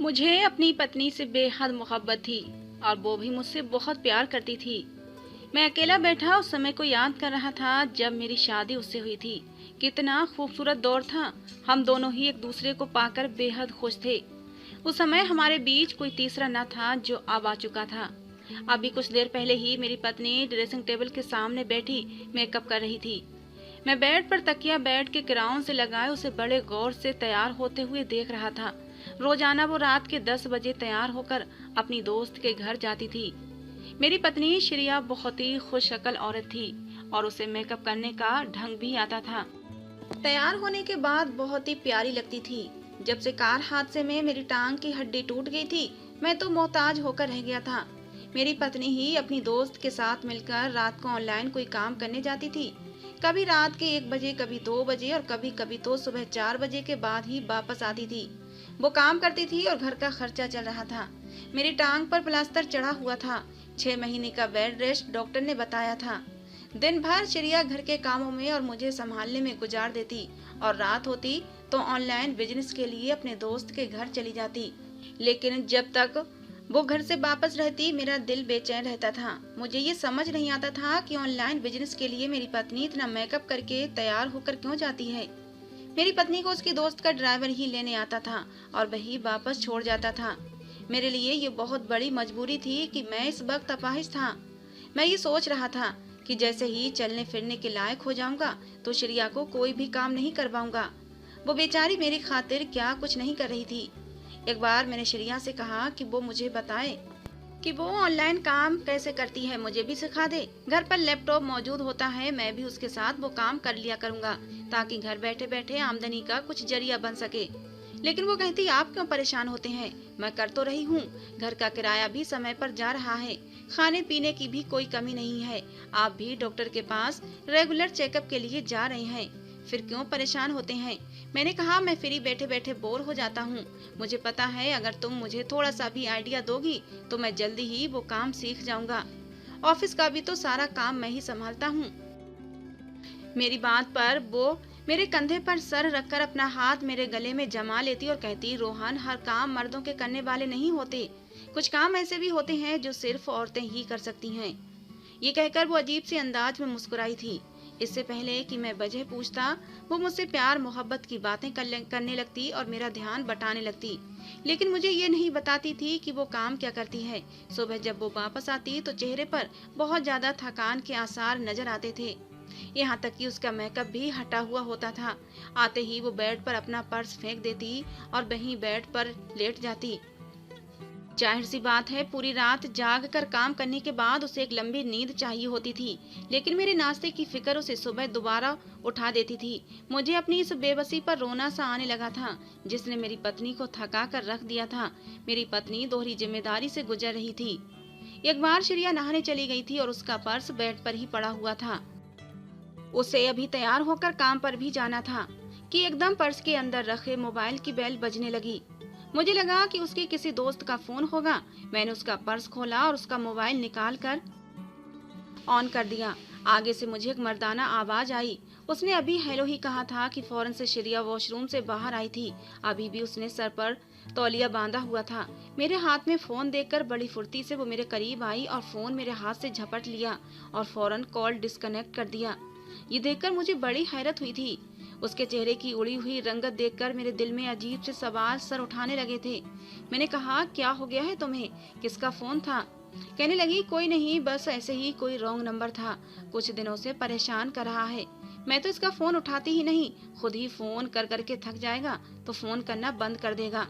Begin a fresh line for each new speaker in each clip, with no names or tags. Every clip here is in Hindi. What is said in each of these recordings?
मुझे अपनी पत्नी से बेहद मोहब्बत थी और वो भी मुझसे बहुत प्यार करती थी। मैं अकेला बैठा उस समय को याद कर रहा था जब मेरी शादी उससे हुई थी। कितना खूबसूरत दौर था। हम दोनों ही एक दूसरे को पाकर बेहद खुश थे। उस समय हमारे बीच कोई तीसरा न था जो अब आ चुका था। अभी कुछ देर पहले ही मेरी पत्नी ड्रेसिंग टेबल के सामने बैठी मेकअप कर रही थी। मैं बेड पर तकिया बेड के किराउन से लगाए उसे बड़े गौर से तैयार होते हुए देख रहा था। रोजाना वो रात के 10 बजे तैयार होकर अपनी दोस्त के घर जाती थी। मेरी पत्नी श्रेया बहुत ही खुशशक्ल औरत थी और उसे मेकअप करने का ढंग भी आता था। तैयार होने के बाद बहुत ही प्यारी लगती थी। जब से कार हादसे में मेरी टांग की हड्डी टूट गई थी, मैं तो मोहताज होकर रह गया था। मेरी पत्नी ही अपनी दोस्त के साथ मिलकर रात को ऑनलाइन कोई काम करने जाती थी। कभी रात के 1 बजे, कभी 2 बजे और कभी कभी तो सुबह 4 बजे के बाद ही वापस आती थी। वो काम करती थी और घर का खर्चा चल रहा था। मेरी टांग पर प्लास्टर चढ़ा हुआ था। 6 महीने का बेड रेस्ट डॉक्टर ने बताया था। दिन भर चिड़िया घर के कामों में और मुझे संभालने में गुजार देती और रात होती तो ऑनलाइन बिजनेस के लिए अपने दोस्त के घर चली जाती। लेकिन जब तक वो घर से वापस रहती मेरा दिल बेचैन रहता था। मुझे ये समझ नहीं आता था कि ऑनलाइन बिजनेस के लिए मेरी पत्नी इतना मेकअप करके तैयार होकर क्यों जाती है। मेरी पत्नी को उसकी दोस्त का ड्राइवर ही लेने आता था और वही वापस छोड़ जाता था। मेरे लिए ये बहुत बड़ी मजबूरी थी कि मैं इस वक्त अपाहिज था। मैं ये सोच रहा था कि जैसे ही चलने फिरने के लायक हो जाऊंगा तो श्रेया को कोई भी काम नहीं करवाऊंगा। वो बेचारी मेरी खातिर क्या कुछ नहीं कर रही थी। एक बार मैंने श्रेया से कहा कि वो मुझे बताए कि वो ऑनलाइन काम कैसे करती है, मुझे भी सिखा दे। घर पर लैपटॉप मौजूद होता है, मैं भी उसके साथ वो काम कर लिया करूंगा ताकि घर बैठे बैठे आमदनी का कुछ जरिया बन सके। लेकिन वो कहती आप क्यों परेशान होते हैं, मैं कर तो रही हूँ। घर का किराया भी समय पर जा रहा है, खाने पीने की भी कोई कमी नहीं है। आप भी डॉक्टर के पास रेगुलर चेकअप के लिए जा रहे हैं, फिर क्यों परेशान होते हैं। मैंने कहा मैं फ्री बैठे बैठे बोर हो जाता हूँ। मुझे पता है अगर तुम मुझे थोड़ा सा भी आइडिया दोगी तो मैं जल्दी ही वो काम सीख जाऊंगा। ऑफिस का भी तो सारा काम मैं ही संभालता हूँ। मेरी बात पर वो मेरे कंधे पर सर रखकर अपना हाथ मेरे गले में जमा लेती और कहती रोहन, हर काम मर्दों के करने वाले नहीं होते। कुछ काम ऐसे भी होते हैं जो सिर्फ औरतें ही कर सकती हैं। ये कहकर वो अजीब सी अंदाज में मुस्कुराई थी। इससे पहले कि मैं वजह पूछता वो मुझसे प्यार मोहब्बत की बातें करने लगती और मेरा ध्यान बटाने लगती। लेकिन मुझे ये नहीं बताती थी कि वो काम क्या करती है। सुबह जब वो वापस आती तो चेहरे पर बहुत ज्यादा थकान के आसार नजर आते थे। यहाँ तक कि उसका मेकअप भी हटा हुआ होता था। आते ही वो बेड पर अपना पर्स फेंक देती और वहीं बेड पर लेट जाती। जाहिर सी बात है पूरी रात जाग कर काम करने के बाद उसे एक लंबी नींद चाहिए होती थी। लेकिन मेरे नाश्ते की फिक्र उसे सुबह दोबारा उठा देती थी। मुझे अपनी इस बेबसी पर रोना सा आने लगा था जिसने मेरी पत्नी को थका कर रख दिया था। मेरी पत्नी दोहरी जिम्मेदारी से गुजर रही थी। एक बार श्रेया नहाने चली गई थी और उसका पर्स बेड पर ही पड़ा हुआ था। उसे अभी तैयार होकर काम पर भी जाना था कि एकदम पर्स के अंदर रखे मोबाइल की बेल बजने लगी। मुझे लगा कि उसके किसी दोस्त का फोन होगा। मैंने उसका पर्स खोला और उसका मोबाइल निकाल कर ऑन कर दिया। आगे से मुझे एक मर्दाना आवाज आई। उसने अभी हेलो ही कहा था कि फौरन से श्रेया वॉशरूम से बाहर आई थी। अभी भी उसने सर पर तौलिया बांधा हुआ था। मेरे हाथ में फोन देखकर बड़ी फुर्ती से वो मेरे करीब आई और फोन मेरे हाथ से झपट लिया और फौरन कॉल डिस्कनेक्ट कर दिया। ये देखकर मुझे बड़ी हैरत हुई थी। उसके चेहरे की उड़ी हुई रंगत देखकर मेरे दिल में अजीब से सवाल सर उठाने लगे थे। मैंने कहा क्या हो गया है तुम्हें, किसका फोन था। कहने लगी कोई नहीं, बस ऐसे ही कोई रॉन्ग नंबर था, कुछ दिनों से परेशान कर रहा है। मैं तो इसका फोन उठाती ही नहीं, खुद ही फोन कर करके थक जाएगा तो फोन करना बंद कर देगा।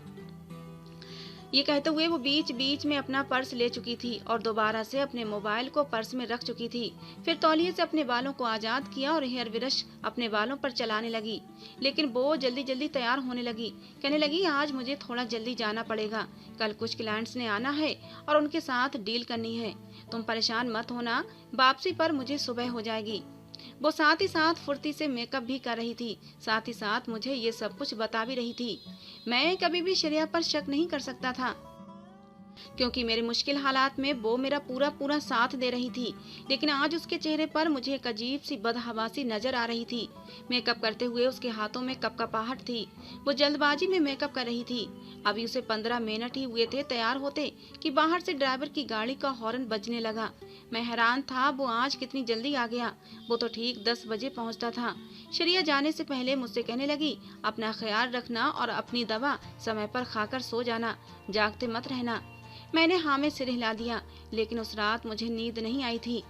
ये कहते हुए वो बीच बीच में अपना पर्स ले चुकी थी और दोबारा से अपने मोबाइल को पर्स में रख चुकी थी। फिर तौलिए से अपने बालों को आजाद किया और हेयर ब्रश अपने बालों पर चलाने लगी। लेकिन वो जल्दी जल्दी तैयार होने लगी। कहने लगी आज मुझे थोड़ा जल्दी जाना पड़ेगा, कल कुछ क्लाइंट्स ने आना है और उनके साथ डील करनी है। तुम परेशान मत होना, वापसी पर मुझे सुबह हो जाएगी। वो साथ ही साथ फुर्ती से मेकअप भी कर रही थी, साथ ही साथ मुझे ये सब कुछ बता भी रही थी। मैं कभी भी श्रेया पर शक नहीं कर सकता था। क्योंकि मेरे मुश्किल हालात में वो मेरा पूरा पूरा साथ दे रही थी। लेकिन आज उसके चेहरे पर मुझे एक अजीब सी बदहवासी नजर आ रही थी। मेकअप करते हुए उसके हाथों में कपकपाहट थी। वो जल्दबाजी में मेकअप कर रही थी। अभी उसे 15 मिनट ही हुए थे तैयार होते कि बाहर से ड्राइवर की गाड़ी का हॉर्न बजने लगा। मैं हैरान था, वो आज कितनी जल्दी आ गया। वो तो ठीक 10 बजे पहुंचता था। श्रेया जाने से पहले मुझसे कहने लगी, अपना ख्याल रखना और अपनी दवा समय पर खाकर सो जाना, जागते मत रहना। मैंने हाँ में सिर हिला दिया, लेकिन उस रात मुझे नींद नहीं आई थी।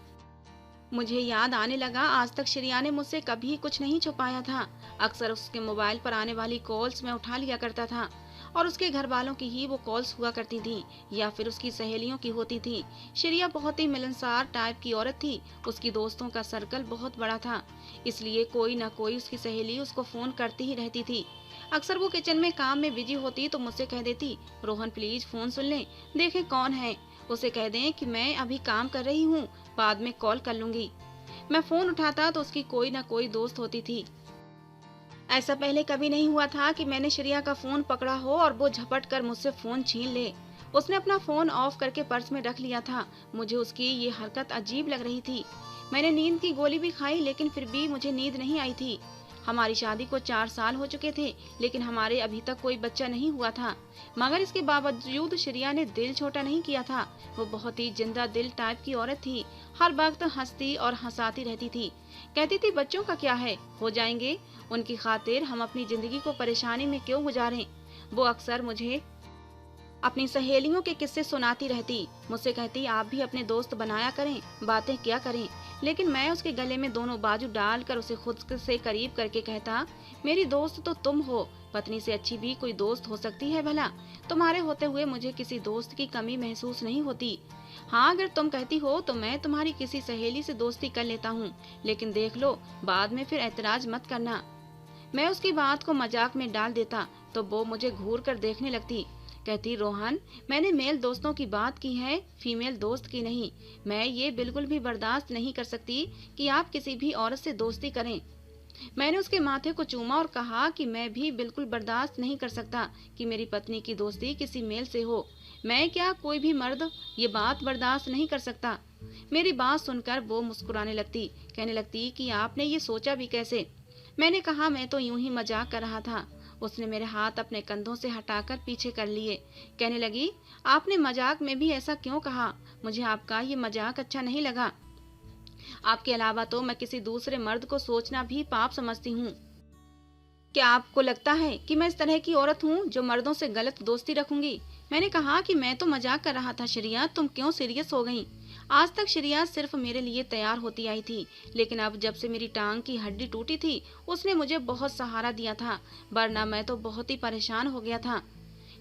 मुझे याद आने लगा, आज तक श्रेया ने मुझसे कभी कुछ नहीं छुपाया था। अक्सर उसके मोबाइल पर आने वाली कॉल्स मैं उठा लिया करता था और उसके घर वालों की ही वो कॉल्स हुआ करती थी या फिर उसकी सहेलियों की होती थी। श्रेया बहुत ही मिलनसार टाइप की औरत थी। उसकी दोस्तों का सर्कल बहुत बड़ा था, इसलिए कोई न कोई उसकी सहेली उसको फोन करती ही रहती थी। अक्सर वो किचन में काम में बिजी होती तो मुझसे कह देती, रोहन प्लीज फोन सुन लें, देखें कौन है। उसे कह दें कि मैं अभी काम कर रही हूँ, बाद में कॉल कर लूंगी। मैं फोन उठाता तो उसकी कोई न कोई दोस्त होती थी। ऐसा पहले कभी नहीं हुआ था कि मैंने श्रेया का फोन पकड़ा हो और वो झपट कर मुझसे फोन छीन ले। उसने अपना फोन ऑफ करके पर्स में रख लिया था। मुझे उसकी ये हरकत अजीब लग रही थी। मैंने नींद की गोली भी खाई, लेकिन फिर भी मुझे नींद नहीं आई थी। हमारी शादी को 4 साल हो चुके थे, लेकिन हमारे अभी तक कोई बच्चा नहीं हुआ था। मगर इसके बावजूद श्रेया ने दिल छोटा नहीं किया था। वो बहुत ही जिंदा दिल टाइप की औरत थी। हर वक्त हंसती और हंसाती रहती थी। कहती थी, बच्चों का क्या है, हो जाएंगे। उनकी खातिर हम अपनी जिंदगी को परेशानी में क्यों गुजारें। वो अक्सर मुझे अपनी सहेलियों के किस्से सुनाती रहती। मुझसे कहती, आप भी अपने दोस्त बनाया करें, बातें क्या करें। लेकिन मैं उसके गले में दोनों बाजू डालकर उसे खुद से करीब करके कहता, मेरी दोस्त तो तुम हो, पत्नी से अच्छी भी कोई दोस्त हो सकती है भला। तुम्हारे होते हुए मुझे किसी दोस्त की कमी महसूस नहीं होती। हाँ, अगर तुम कहती हो तो मैं तुम्हारी किसी सहेली से दोस्ती कर लेता हूँ, लेकिन देख लो, बाद में फिर ऐतराज मत करना। मैं उसकी बात को मजाक में डाल देता तो वो मुझे घूर कर देखने लगती। कहती, रोहन, मैंने मेल दोस्तों की बात की है, फीमेल दोस्त की नहीं। मैं ये बिल्कुल भी बर्दाश्त नहीं कर सकती कि आप किसी भी औरत से दोस्ती करें। मैंने उसके माथे को चूमा और कहा कि मैं भी बिल्कुल बर्दाश्त नहीं कर सकता कि मेरी पत्नी की दोस्ती किसी मेल से हो। मैं क्या, कोई भी मर्द ये बात बर्दाश्त नहीं कर सकता। मेरी बात सुनकर वो मुस्कुराने लगती, कहने लगती कि आपने ये सोचा भी कैसे। मैंने कहा, मैं तो यूं ही मजाक कर रहा था। उसने मेरे हाथ अपने कंधों से हटाकर पीछे कर लिए। कहने लगी, आपने मजाक में भी ऐसा क्यों कहा? मुझे आपका ये मजाक अच्छा नहीं लगा। आपके अलावा तो मैं किसी दूसरे मर्द को सोचना भी पाप समझती हूँ। क्या आपको लगता है कि मैं इस तरह की औरत हूँ जो मर्दों से गलत दोस्ती रखूंगी? मैंने कहा कि मैं तो मजाक कर रहा था श्रेया, तुम क्यों सीरियस हो गईं? आज तक श्रेया सिर्फ मेरे लिए तैयार होती आई थी, लेकिन अब जब से मेरी टांग की हड्डी टूटी थी, उसने मुझे बहुत सहारा दिया था, वरना मैं तो बहुत ही परेशान हो गया था।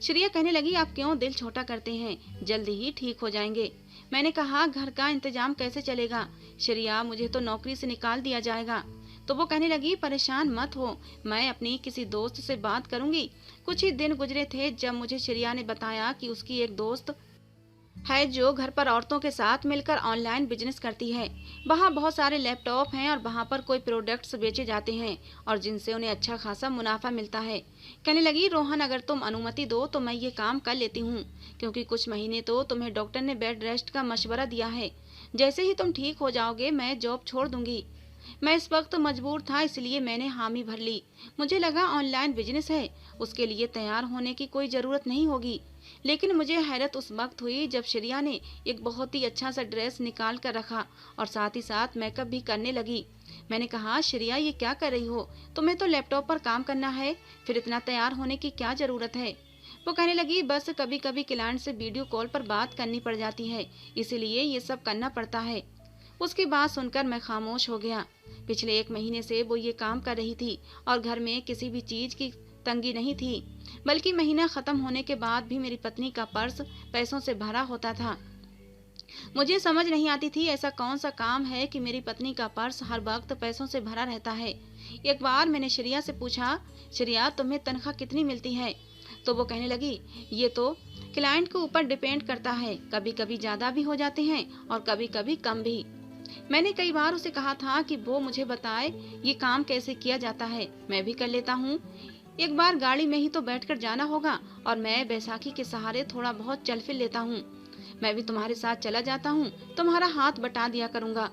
श्रेया कहने लगी, आप क्यों दिल छोटा करते हैं, जल्दी ही ठीक हो जाएंगे। मैंने कहा, घर का इंतजाम कैसे चलेगा श्रेया, मुझे तो नौकरी से निकाल दिया जाएगा। तो वो कहने लगी, परेशान मत हो, मैं अपनी किसी दोस्त से बात करूंगी। कुछ ही दिन गुजरे थे जब मुझे श्रेया ने बताया कि उसकी एक दोस्त है जो घर पर औरतों के साथ मिलकर ऑनलाइन बिजनेस करती है। वहाँ बहुत सारे लैपटॉप हैं और वहाँ पर कोई प्रोडक्ट्स बेचे जाते हैं और जिनसे उन्हें अच्छा खासा मुनाफा मिलता है। कहने लगी, रोहन, अगर तुम अनुमति दो तो मैं ये काम कर लेती हूँ, क्योंकि कुछ महीने तो तुम्हें डॉक्टर ने बेड रेस्ट का मशवरा दिया है। जैसे ही तुम ठीक हो जाओगे मैं जॉब छोड़ दूंगी। मैं इस वक्त मजबूर था, इसलिए मैंने हामी भर ली। मुझे लगा ऑनलाइन बिजनेस है, उसके लिए तैयार होने की कोई जरूरत नहीं होगी। लेकिन मुझे हैरत उस वक्त हुई जब श्रेया ने एक बहुत ही अच्छा सा ड्रेस निकाल कर रखा और साथ ही साथ मेकअप भी करने लगी। मैंने कहा, श्रेया, ये क्या कर रही हो? तुम्हें तो लैपटॉप पर काम करना है, फिर इतना तैयार होने की क्या जरूरत है? वो कहने लगी, बस कभी कभी क्लाइंट से वीडियो कॉल पर बात करनी पड़ जाती है, इसीलिए ये सब करना पड़ता है। उसकी बात सुनकर मैं खामोश हो गया। पिछले 1 महीने से वो ये काम कर रही थी और घर में किसी भी चीज की तंगी नहीं थी, बल्कि महीना खत्म होने के बाद भी मेरी पत्नी का पर्स पैसों से भरा होता था। मुझे समझ नहीं आती थी ऐसा कौन सा काम है कि मेरी पत्नी का पर्स हर वक्त पैसों से भरा रहता है। एक बार मैंने श्रेया से पूछा, श्रेया, तुम्हें तनख्वाह कितनी मिलती है? तो वो कहने लगी, ये तो क्लाइंट के ऊपर डिपेंड करता है, कभी कभी ज्यादा भी हो जाते हैं और कभी कभी कम भी। मैंने कई बार उसे कहा था कि वो मुझे बताए ये काम कैसे किया जाता है, मैं भी कर लेता हूँ। एक बार गाड़ी में ही तो बैठकर जाना होगा और मैं बैसाखी के सहारे थोड़ा बहुत चल फिर लेता हूँ। मैं भी तुम्हारे साथ चला जाता हूँ, तुम्हारा हाथ बटा दिया करूँगा।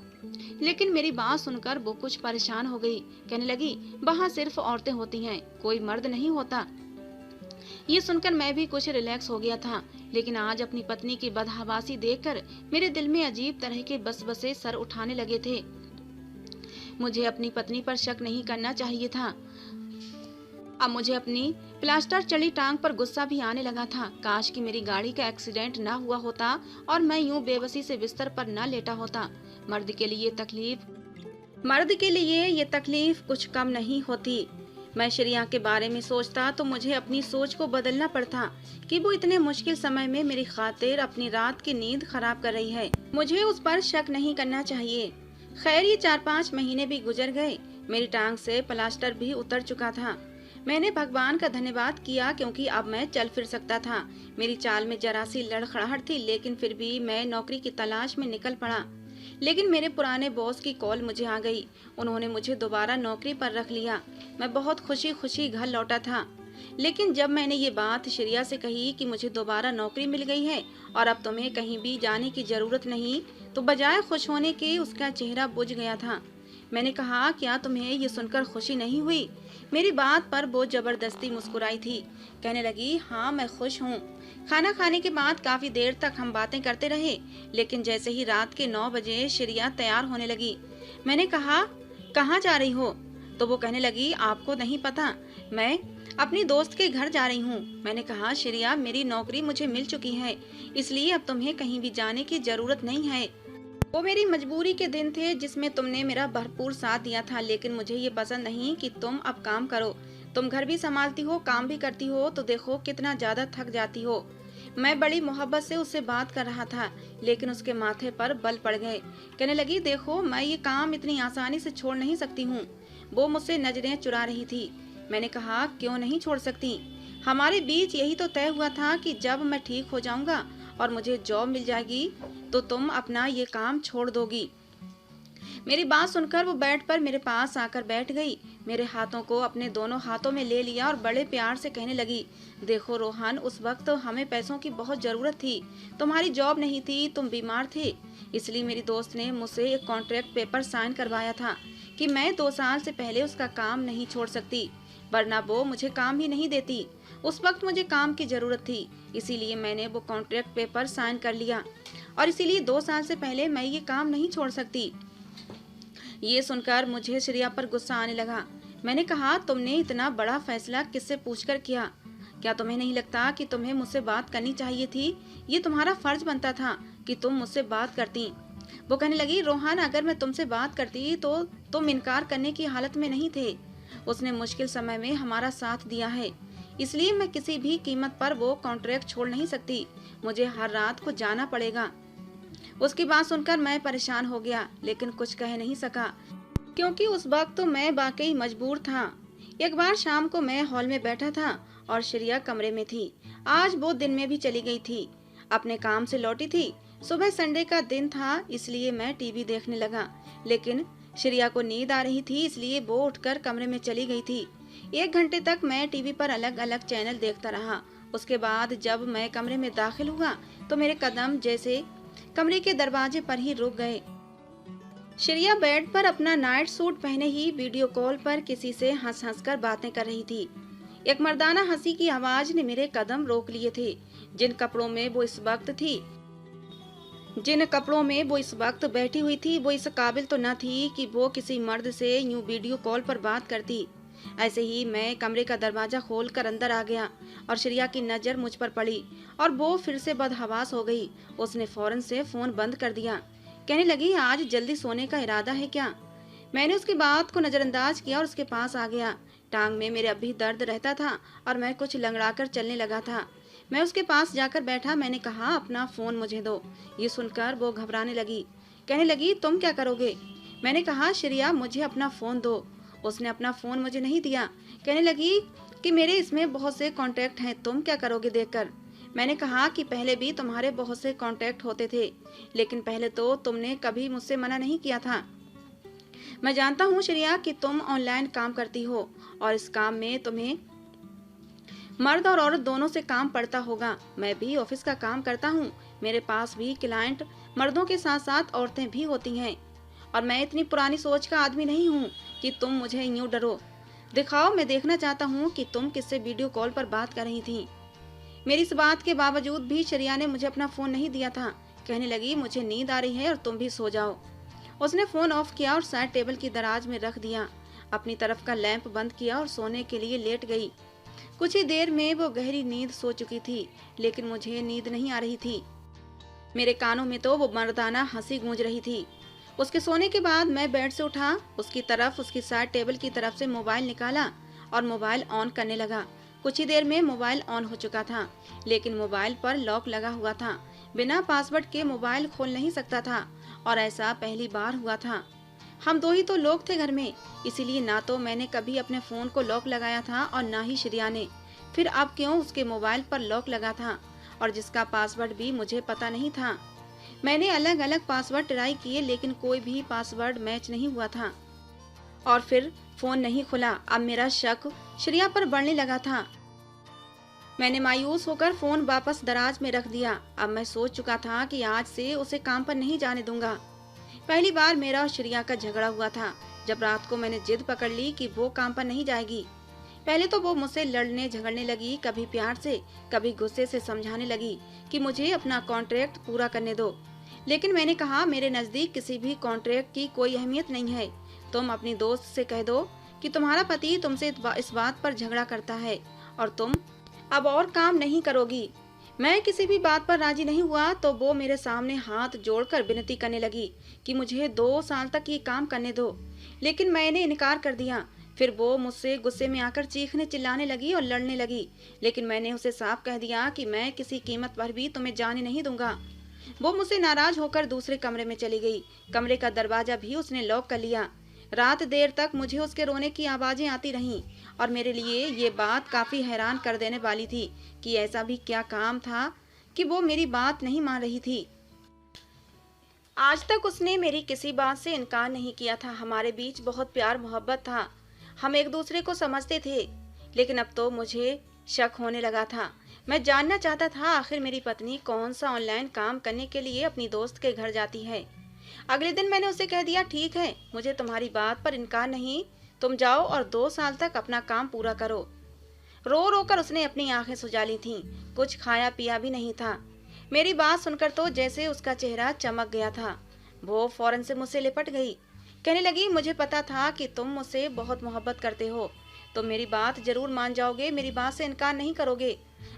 लेकिन मेरी बात सुनकर वो कुछ परेशान हो गई। कहने लगी, वहाँ सिर्फ औरतें होती हैं, कोई मर्द नहीं होता। ये सुनकर मैं भी कुछ रिलैक्स हो गया था, लेकिन आज अपनी पत्नी की बदहवासी देखकर मेरे दिल में अजीब तरह के बसबसे सर उठाने लगे थे। मुझे अपनी पत्नी पर शक नहीं करना चाहिए था। अब मुझे अपनी प्लास्टर चढ़ी टांग पर गुस्सा भी आने लगा था। काश कि मेरी गाड़ी का एक्सीडेंट ना हुआ होता और मैं यूं बेबसी से बिस्तर पर ना लेटा होता। मर्द के लिए ये तकलीफ कुछ कम नहीं होती। मैं श्रेया के बारे में सोचता तो मुझे अपनी सोच को बदलना पड़ता कि वो इतने मुश्किल समय में मेरी खातिर अपनी रात की नींद खराब कर रही है। मुझे उस पर शक नहीं करना चाहिए। खैर, ये 4-5 महीने भी गुजर गए। मेरी टांग से प्लास्टर भी उतर चुका था। मैंने भगवान का धन्यवाद किया क्योंकि अब मैं चल फिर सकता था। मेरी चाल में जरा सी लड़खड़ाहट थी, लेकिन फिर भी मैं नौकरी की तलाश में निकल पड़ा। लेकिन मेरे पुराने बॉस की कॉल मुझे आ गई। उन्होंने मुझे दोबारा नौकरी पर रख लिया। मैं बहुत खुशी खुशी घर लौटा था। लेकिन जब मैंने ये बात श्रेया से कही कि मुझे दोबारा नौकरी मिल गई है और अब तुम्हें कहीं भी जाने की जरूरत नहीं, तो बजाय खुश होने के उसका चेहरा बुझ गया था। मैंने कहा, क्या तुम्हें ये सुनकर खुशी नहीं हुई? मेरी बात पर वो जबरदस्ती मुस्कुराई थी। कहने लगी, हाँ मैं खुश हूँ। खाना खाने के बाद काफी देर तक हम बातें करते रहे, लेकिन जैसे ही रात के 9 बजे श्रेया तैयार होने लगी। मैंने कहा, कहाँ जा रही हो? तो वो कहने लगी, आपको नहीं पता, मैं अपनी दोस्त के घर जा रही हूँ। मैंने कहा, श्रेया मेरी नौकरी मुझे मिल चुकी है, इसलिए अब तुम्हें कहीं भी जाने की जरूरत नहीं है। वो मेरी मजबूरी के दिन थे जिसमें तुमने मेरा भरपूर साथ दिया था, लेकिन मुझे ये पसंद नहीं कि तुम अब काम करो। तुम घर भी संभालती हो, काम भी करती हो, तो देखो कितना ज्यादा थक जाती हो। मैं बड़ी मोहब्बत से उससे बात कर रहा था, लेकिन उसके माथे पर बल पड़ गए। कहने लगी, देखो मैं ये काम इतनी आसानी से छोड़ नहीं सकती हूँ। वो मुझसे नजरें चुरा रही थी। मैंने कहा, क्यों नहीं छोड़ सकती? हमारे बीच यही तो तय हुआ था कि जब मैं ठीक हो जाऊंगा और मुझे जॉब मिल जाएगी तो तुम अपना ये काम छोड़ दोगी। मेरी बात सुनकर वो बेड पर मेरे पास आकर बैठ गई। मेरे हाथों को अपने दोनों हाथों में ले लिया और बड़े प्यार से कहने लगी, देखो रोहन, उस वक्त हमें पैसों की बहुत जरूरत थी। तुम्हारी जॉब नहीं थी, तुम बीमार थे, इसलिए मेरी दोस्त ने मुझसे एक कॉन्ट्रैक्ट पेपर साइन करवाया था कि मैं 2 साल से पहले उसका काम नहीं छोड़ सकती, वरना वो मुझे काम ही नहीं देती। उस वक्त मुझे काम की जरूरत थी, इसीलिए मैंने वो कॉन्ट्रैक्ट पेपर साइन कर लिया और इसीलिए 2 साल से पहले मैं ये काम नहीं छोड़ सकती। ये सुनकर मुझे श्रेया पर गुस्सा आने लगा। मैंने कहा, तुमने इतना बड़ा फैसला किससे पूछकर किया? क्या तुम्हें नहीं लगता कि तुम्हें मुझसे बात करनी चाहिए थी? ये तुम्हारा फर्ज बनता था कि तुम मुझसे बात करती। वो कहने लगी, रोहन, अगर मैं तुमसे बात करती तो तुम इनकार करने की हालत में नहीं थे। उसने मुश्किल समय में हमारा साथ दिया है, इसलिए मैं किसी भी कीमत पर वो कॉन्ट्रैक्ट छोड़ नहीं सकती। मुझे हर रात को जाना पड़ेगा। उसकी बात सुनकर मैं परेशान हो गया, लेकिन कुछ कह नहीं सका क्योंकि उस वक्त तो मैं वाकई मजबूर था। एक बार शाम को मैं हॉल में बैठा था और श्रेया कमरे में थी। आज वो दिन में भी चली गई थी, अपने काम से लौटी थी। सुबह संडे का दिन था, इसलिए मैं टीवी देखने लगा, लेकिन श्रेया को नींद आ रही थी, इसलिए वो उठकर कमरे में चली गई थी। 1 घंटे तक मैं टीवी पर अलग अलग चैनल देखता रहा। उसके बाद जब मैं कमरे में दाखिल हुआ तो मेरे कदम जैसे कमरे के दरवाजे पर ही रुक गए। श्रेया बेड पर अपना नाइट सूट पहने ही वीडियो कॉल पर किसी से हंस हंस कर बातें कर रही थी। एक मर्दाना हंसी की आवाज ने मेरे कदम रोक लिए थे। जिन कपड़ों में वो इस वक्त बैठी हुई थी, वो इस काबिल तो न थी कि वो किसी मर्द से यूं वीडियो कॉल पर बात करती। ऐसे ही मैं कमरे का दरवाजा खोलकर अंदर आ गया और श्रेया की नजर मुझ पर पड़ी और वो फिर से बदहवास हो गई। उसने फौरन से फोन बंद कर दिया। कहने लगी, आज जल्दी सोने का इरादा है क्या? मैंने उसकी बात को नजरअंदाज किया और उसके पास आ गया। टांग में मेरे अभी दर्द रहता था और मैं कुछ लंगड़ाकर चलने लगा था। मैं उसके पास जाकर बैठा। मैंने कहा, अपना फोन मुझे दो। ये सुनकर वो घबराने लगी। कहने लगी, तुम क्या करोगे? मैंने कहा, श्रेया मुझे अपना फोन दो। उसने अपना फोन मुझे नहीं दिया। कहने लगी कि मेरे इसमें बहुत से कॉन्टैक्ट हैं, तुम क्या करोगे देखकर? मैंने कहा कि पहले भी तुम्हारे बहुत से कॉन्टैक्ट होते थे, लेकिन पहले तो तुमने कभी मुझसे मना नहीं किया था। मैं जानता हूँ श्रेया कि तुम ऑनलाइन काम करती हो और इस काम में तुम्हें मर्द और औरत दोनों से काम पड़ता होगा। मैं भी ऑफिस का काम करता हूँ, मेरे पास भी क्लाइंट मर्दों के साथ साथ औरतें भी होती हैं। और मैं इतनी पुरानी सोच का आदमी नहीं हूँ कि तुम मुझे यूं डरो। दिखाओ, मैं देखना चाहता हूँ कि तुम किससे वीडियो कॉल पर बात कर रही थी। मेरी इस बात के बावजूद भी शरिया ने मुझे अपना फोन नहीं दिया था। कहने लगी, मुझे नींद आ रही है और तुम भी सो जाओ। उसने फोन ऑफ किया और साइड टेबल की दराज में रख दिया। अपनी तरफ का लैंप बंद किया और सोने के लिए लेट गई। कुछ ही देर में वो गहरी नींद सो चुकी थी, लेकिन मुझे नींद नहीं आ रही थी। मेरे कानों में तो वो मर्दाना हंसी गूंज रही थी। उसके सोने के बाद मैं बेड से उठा, उसकी साइड टेबल की तरफ से मोबाइल निकाला और मोबाइल ऑन करने लगा। कुछ ही देर में मोबाइल ऑन हो चुका था, लेकिन मोबाइल पर लॉक लगा हुआ था। बिना पासवर्ड के मोबाइल खोल नहीं सकता था और ऐसा पहली बार हुआ था। हम दो ही तो लोग थे घर में, इसीलिए ना तो मैंने कभी अपने फोन को लॉक लगाया था और ना ही श्रेया ने। फिर अब क्यों उसके मोबाइल पर लॉक लगा था और जिसका पासवर्ड भी मुझे पता नहीं था। मैंने अलग अलग पासवर्ड ट्राई किए, लेकिन कोई भी पासवर्ड मैच नहीं हुआ था और फिर फोन नहीं खुला। अब मेरा शक श्रेया पर बढ़ने लगा था। मैंने मायूस होकर फोन वापस दराज में रख दिया। अब मैं सोच चुका था कि आज से उसे काम पर नहीं जाने दूंगा। पहली बार मेरा और श्रेया का झगड़ा हुआ था, जब रात को मैंने जिद पकड़ ली कि वो काम पर नहीं जाएगी। पहले तो वो मुझसे लड़ने झगड़ने लगी, कभी प्यार से कभी गुस्से से समझाने लगी कि मुझे अपना कॉन्ट्रैक्ट पूरा करने दो। लेकिन मैंने कहा, मेरे नजदीक किसी भी कॉन्ट्रैक्ट की कोई अहमियत नहीं है। तुम अपनी दोस्त से कह दो कि तुम्हारा पति तुमसे इस बात पर झगड़ा करता है और तुम अब और काम नहीं करोगी। मैं किसी भी बात पर राजी नहीं हुआ तो वो मेरे सामने हाथ जोड़कर विनती करने लगी कि मुझे 2 साल तक ये काम करने दो, लेकिन मैंने इनकार कर दिया। फिर वो मुझसे गुस्से में आकर चीखने चिल्लाने लगी और लड़ने लगी, लेकिन मैंने उसे साफ कह दिया कि मैं किसी कीमत पर भी तुम्हें जाने नहीं दूंगा। वो मुझसे नाराज होकर दूसरे कमरे में चली गई। कमरे का दरवाजा भी उसने लॉक कर लिया। रात देर तक मुझे उसके रोने की आवाजें आती रहीं और मेरे लिए ये बात काफी हैरान कर देने वाली थी कि ऐसा भी क्या काम था कि वो मेरी बात नहीं मान रही थी। आज तक उसने मेरी किसी बात से इनकार नहीं किया था। हमारे बीच बहुत प्यार मोहब्बत था, हम एक दूसरे को समझते थे। लेकिन अब तो मुझे शक होने लगा था। मैं जानना चाहता था आखिर मेरी पत्नी कौन सा ऑनलाइन काम करने के लिए अपनी दोस्त के घर जाती है। अगले दिन मैंने उसे कह दिया, ठीक है, मुझे तुम्हारी बात पर इनकार नहीं, तुम जाओ और 2 साल तक अपना काम पूरा करो। रो रो कर उसने अपनी आंखें सुजा ली थीं। कुछ खाया पिया भी नहीं था। मेरी बात सुनकर तो जैसे उसका चेहरा चमक गया था। वो फौरन से मुझसे लिपट गई। कहने लगी, मुझे पता था कि तुम मुझसे बहुत मोहब्बत करते हो, तुम मेरी बात जरूर मान जाओगे, मेरी बात से इनकार नहीं करोगे।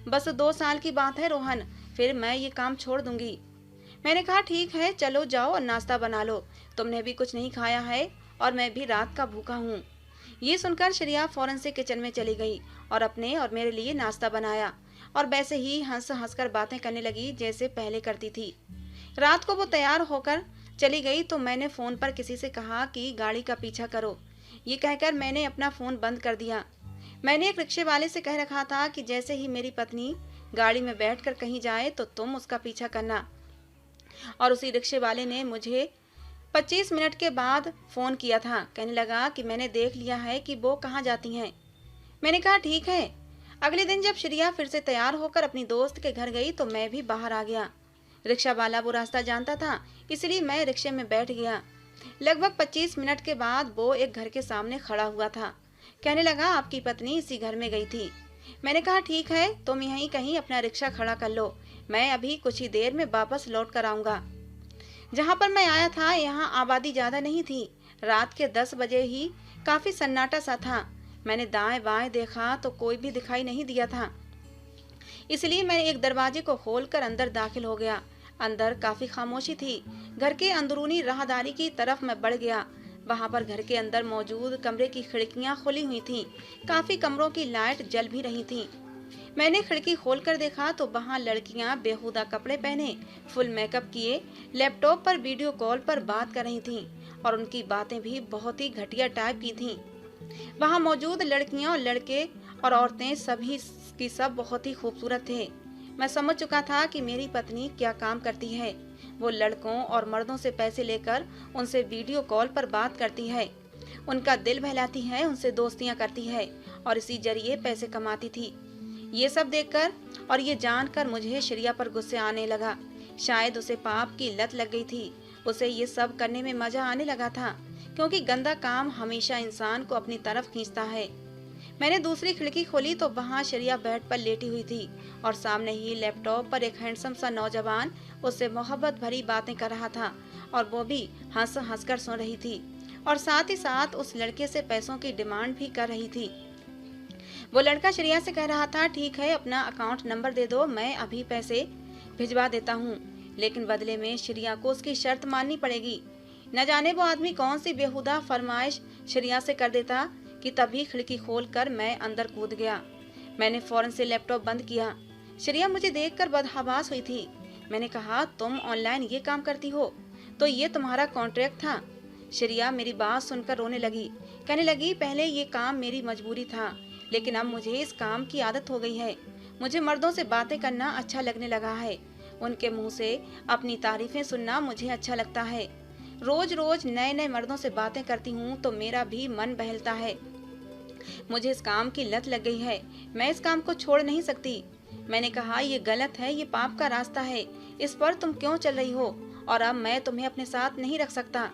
बस 2 साल की बात है रोहन, फिर मैं ये काम छोड़ दूंगी। मैंने कहा, ठीक है, चलो जाओ और नाश्ता बना लो, तुमने भी कुछ नहीं खाया है और मैं भी रात का भूखा हूँ। ये सुनकर श्रेया फौरन से किचन में चली गई और अपने और मेरे लिए नाश्ता बनाया और वैसे ही हंस हंस कर बातें करने लगी जैसे पहले करती थी। रात को वो तैयार होकर चली गई तो मैंने फोन पर किसी से कहा कि गाड़ी का पीछा करो। ये कहकर मैंने अपना फोन बंद कर दिया। मैंने एक रिक्शे वाले से कह रखा था कि जैसे ही मेरी पत्नी गाड़ी में बैठकर कहीं जाए तो तुम उसका पीछा करना। और उसी रिक्शे वाले ने मुझे 25 मिनट के बाद फोन किया था। कहने लगा कि मैंने देख लिया है कि वो कहाँ जाती हैं। मैंने कहा, ठीक है। अगले दिन जब श्रेया फिर से तैयार होकर अपनी दोस्त के घर गई तो मैं भी बाहर आ गया। रिक्शा वाला वो रास्ता जानता था, इसलिए मैं रिक्शे में बैठ गया। लगभग 25 मिनट के बाद वो एक घर के सामने खड़ा हुआ था। कहने लगा, आपकी पत्नी इसी घर में गई थी। मैंने कहा, ठीक है, तुम यहीं कहीं अपना रिक्शा खड़ा कर लो, मैं अभी कुछ ही देर में वापस लौट कर आऊंगा। जहाँ पर मैं आया था यहाँ आबादी ज्यादा नहीं थी। रात के 10 बजे ही काफी सन्नाटा सा था। मैंने दाएं बाएं देखा तो कोई भी दिखाई नहीं दिया था, इसलिए मैंने एक दरवाजे को खोलकर अंदर दाखिल हो गया। अंदर काफी खामोशी थी। घर के अंदरूनी राहदारी की तरफ मैं बढ़ गया। वहां पर घर के अंदर मौजूद कमरे की खिड़कियां खुली हुई थीं। काफी कमरों की लाइट जल भी रही थीं। मैंने खिड़की खोलकर देखा तो वहां लड़कियां बेहुदा कपड़े पहने, फुल मेकअप किए, लैपटॉप पर वीडियो कॉल पर बात कर रही थीं और उनकी बातें भी बहुत ही घटिया टाइप की थीं। वहां मौजूद लड़कियां और लड़के और औरतें सभी की सब बहुत ही खूबसूरत थे। मैं समझ चुका था कि मेरी पत्नी क्या काम करती है। वो लड़कों और मर्दों से पैसे लेकर उनसे वीडियो कॉल पर बात करती है, उनका दिल बहलाती है, उनसे दोस्तियां करती है और इसी जरिए पैसे कमाती थी। ये सब देखकर और ये जानकर मुझे श्रेया पर गुस्से आने लगा। शायद उसे पाप की लत लग गई थी। उसे ये सब करने में मजा आने लगा था, क्योंकि गंदा काम हमेशा इंसान को अपनी तरफ खींचता है। मैंने दूसरी खिड़की खोली तो वहाँ श्रेया बेड पर लेटी हुई थी और सामने ही लैपटॉप पर एक हैंडसम सा नौजवान उससे मोहब्बत भरी बातें कर रहा था, और वो भी हंस हंस कर सुन रही थी और साथ ही साथ उस लड़के से पैसों की डिमांड भी कर रही थी। वो लड़का श्रेया से कह रहा था, ठीक है, अपना अकाउंट नंबर दे दो, मैं अभी पैसे भिजवा देता हूँ, लेकिन बदले में श्रेया को उसकी शर्त माननी पड़ेगी। न जाने वो आदमी कौन सी बेहुदा फरमाइश श्रेया से कर देता कि तभी खिड़की खोलकर मैं अंदर कूद गया। मैंने फौरन से लैपटॉप बंद किया। श्रेया मुझे देखकर बदहवास हुई थी। मैंने कहा, तुम ऑनलाइन ये काम करती हो, तो ये तुम्हारा कॉन्ट्रैक्ट था? श्रेया मेरी बात सुनकर रोने लगी। कहने लगी, पहले ये काम मेरी मजबूरी था, लेकिन अब मुझे इस काम की आदत हो गई है। मुझे मर्दों से बातें करना अच्छा लगने लगा है। उनके मुंह से अपनी तारीफें सुनना मुझे अच्छा लगता है। रोज रोज नए नए मर्दों से बातें करती हूँ तो मेरा भी मन बहलता है। मुझे इस काम की लत लग गई है। मैं इस काम को छोड़ नहीं सकती। मैंने कहा, ये गलत है, ये पाप का रास्ता है, इस पर तुम क्यों चल रही हो, और अब मैं तुम्हें अपने साथ नहीं रख सकता।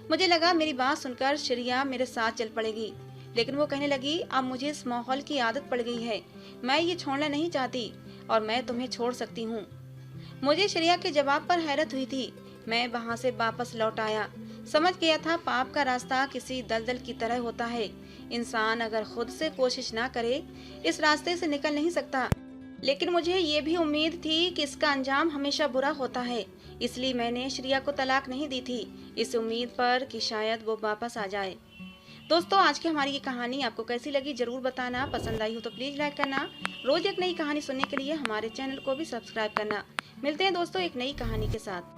मुझे लगा मेरी बात सुनकर श्रेया मेरे साथ चल पड़ेगी, लेकिन वो कहने लगी, अब मुझे इस माहौल की आदत पड़ गई है, मैं ये छोड़ना नहीं चाहती और मैं तुम्हें छोड़ सकती हूँ। मुझे श्रेया के जवाब पर हैरत हुई थी। मैं वहाँ से वापस लौट आया। समझ गया था पाप का रास्ता किसी दलदल की तरह होता है। इंसान अगर खुद से कोशिश ना करे इस रास्ते से निकल नहीं सकता। लेकिन मुझे ये भी उम्मीद थी कि इसका अंजाम हमेशा बुरा होता है, इसलिए मैंने श्रेया को तलाक नहीं दी थी, इस उम्मीद पर कि शायद वो वापस आ जाए। दोस्तों, आज की हमारी ये कहानी आपको कैसी लगी जरूर बताना। पसंद आई हो तो प्लीज लाइक करना। रोज एक नई कहानी सुनने के लिए हमारे चैनल को भी सब्सक्राइब करना। मिलते हैं दोस्तों एक नई कहानी के साथ।